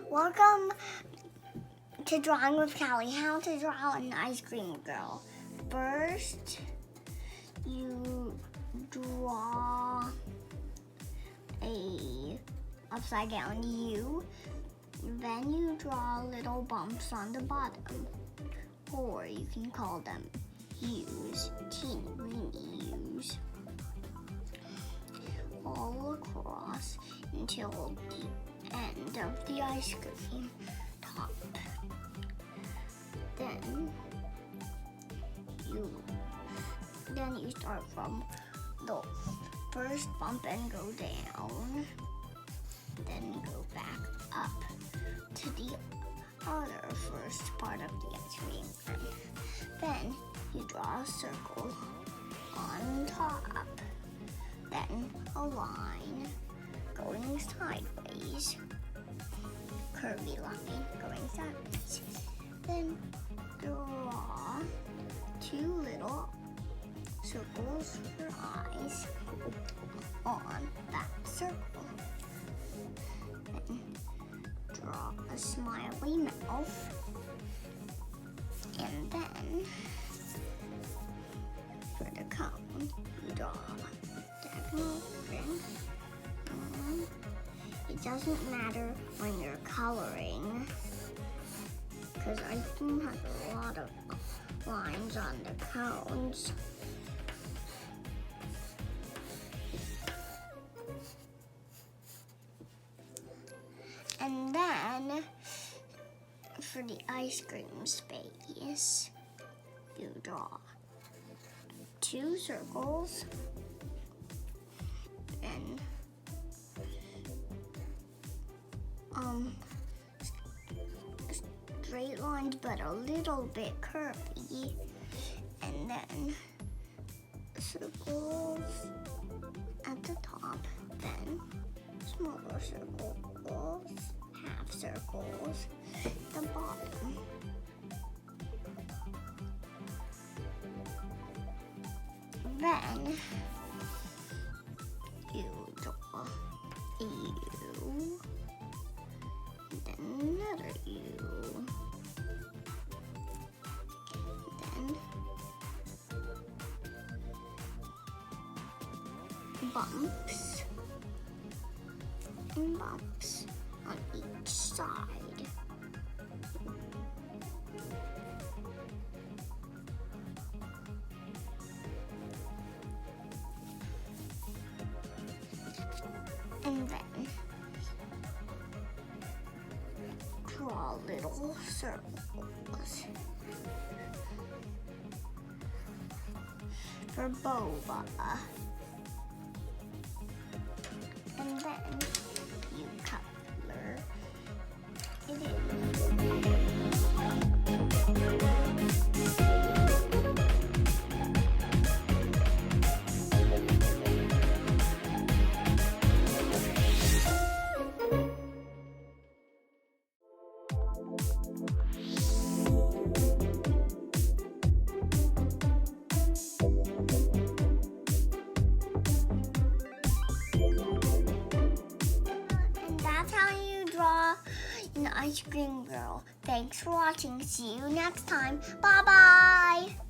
Welcome to Drawing with Callie. How to draw an ice cream girl. First, you draw a upside down U. Then you draw little bumps on the bottom, or you can call them U's, teeny weeny U's, all across until the end of the ice cream top. Then you start from the first bump and go down, then go back up to the other first part of the ice cream. And then you draw a circle on top, then a line going sideways, curvy line going sideways. Then draw two little circles for eyes on that circle. Then draw a smiley mouth, and then for the cone, you draw a diagonal ring. It doesn't matter when you're coloring, because ice cream has a lot of lines on the cones. And then, for the ice cream space, you draw two circles and straight lines, but a little bit curvy, and then circles at the top, then smaller circles, half circles at the bottom. Then you draw a U, then another U, then bumps and bumps on each side. And then draw little circles for boba. And then you color it in. An ice cream girl. Thanks for watching. See you next time. Bye-bye.